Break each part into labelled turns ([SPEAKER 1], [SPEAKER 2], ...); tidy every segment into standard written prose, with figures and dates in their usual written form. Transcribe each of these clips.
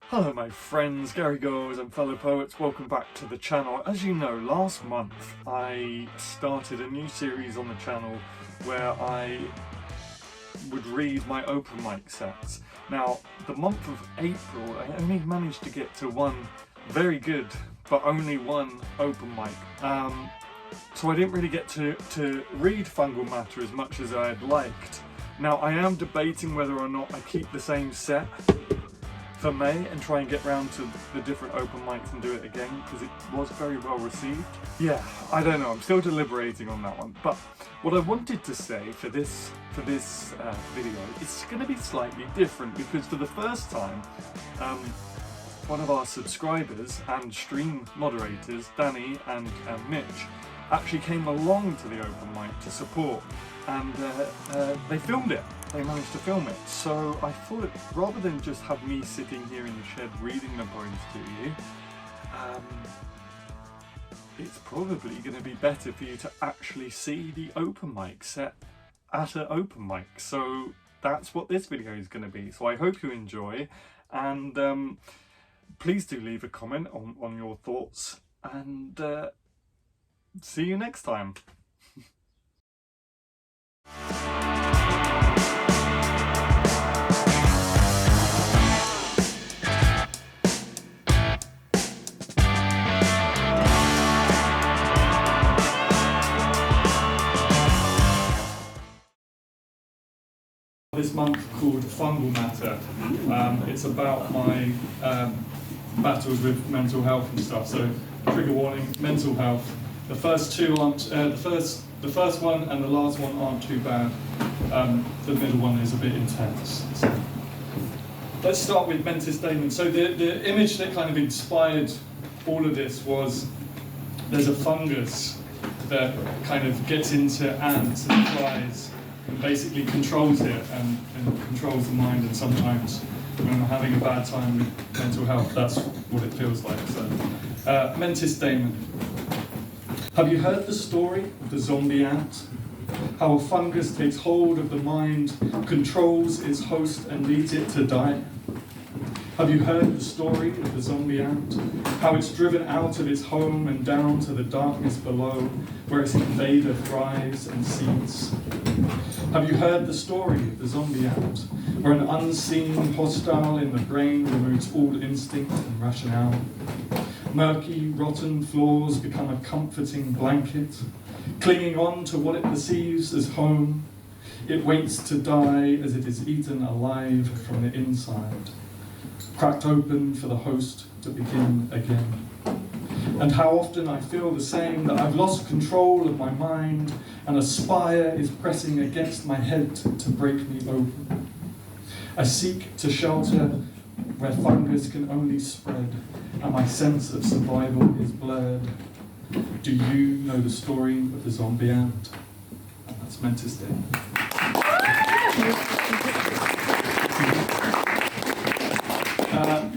[SPEAKER 1] Hello my friends, Gary Goers and fellow poets, welcome back to the channel. As you know, last month I started a new series on the channel where I would read my open mic sets. Now, the month of April I only managed to get to one very good, but only one open mic. So I didn't really get to read Fungal Matter as much as I had liked. Now I am debating whether or not I keep the same set for May and try and get round to the different open mics and do it again, because it was very well received. Yeah, I don't know, I'm still deliberating on that one. But what I wanted to say for this video, it's going to be slightly different, because for the first time, one of our subscribers and stream moderators, Danny and Mitch, actually came along to the open mic to support, and they filmed it. They managed to film it. So I thought, rather than just have me sitting here in the shed reading the poems to you, it's probably going to be better for you to actually see the open mic set at an open mic. So that's what this video is going to be. So I hope you enjoy, and please do leave a comment on your thoughts, and see you next time. This month called Fungal Matter. It's about my battles with mental health and stuff. So, trigger warning: mental health. The first two aren't. The first one and the last one aren't too bad. The middle one is a bit intense. So, let's start with Mentis Daemon. So the image that kind of inspired all of this was, there's a fungus that kind of gets into ants and flies and basically controls it and controls the mind, and sometimes when I'm having a bad time with mental health, that's what it feels like. So, Mentis Daemon. Have you heard the story of the zombie ant? How a fungus takes hold of the mind, controls its host and leads it to die? Have you heard the story of the zombie ant? How it's driven out of its home and down to the darkness below, where its invader thrives and seeds? Have you heard the story of the zombie ant, where an unseen hostile in the brain removes all instinct and rationale? Murky, rotten floors become a comforting blanket, clinging on to what it perceives as home. It waits to die as it is eaten alive from the inside, cracked open for the host to begin again. And how often I feel the same, that I've lost control of my mind and a spire is pressing against my head to break me open. I seek to shelter where fungus can only spread, and my sense of survival is blurred. Do you know the story of the zombie ant? And that's Mentis Daemon.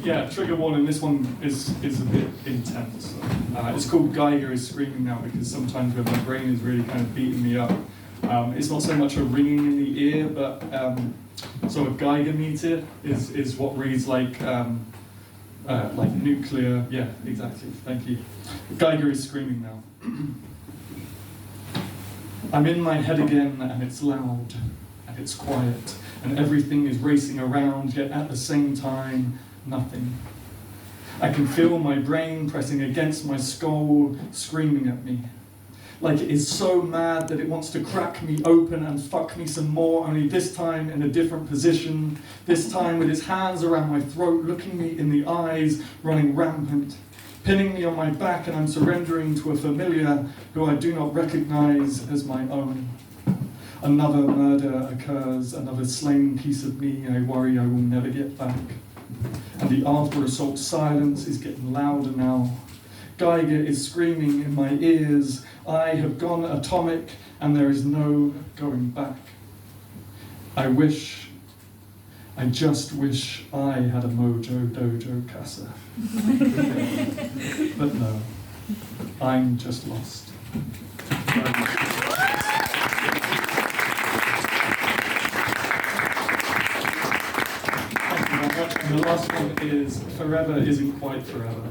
[SPEAKER 1] Yeah, trigger warning, this one is a bit intense. It's called Geiger is Screaming Now, because sometimes when my brain is really kind of beating me up, it's not so much a ringing in the ear, but so a Geiger meter is what reads like nuclear. Yeah, exactly. Thank you. Geiger is screaming now. I'm in my head again, and it's loud, and it's quiet, and everything is racing around, yet at the same time, nothing. I can feel my brain pressing against my skull, screaming at me. Like it is so mad that it wants to crack me open and fuck me some more, only this time in a different position, this time with its hands around my throat, looking me in the eyes, running rampant, pinning me on my back, and I'm surrendering to a familiar who I do not recognize as my own. Another murder occurs, another slain piece of me I worry I will never get back. And the after-assault silence is getting louder now. Geiger is screaming in my ears. I have gone atomic, and there is no going back. I just wish I had a Mojo Dojo Casa. But no, I'm just lost. The last one is forever isn't quite forever.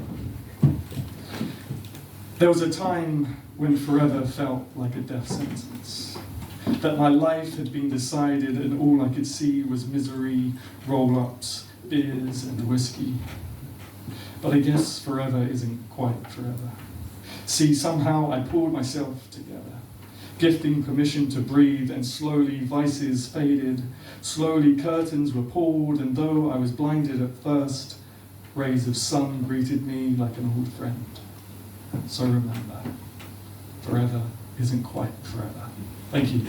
[SPEAKER 1] There was a time when forever felt like a death sentence, that my life had been decided and all I could see was misery, roll-ups, beers and whiskey. But I guess forever isn't quite forever. See, somehow I pulled myself together, gifting permission to breathe, and slowly vices faded, slowly curtains were pulled, and though I was blinded at first, rays of sun greeted me like an old friend. So remember, forever isn't quite forever. Thank you.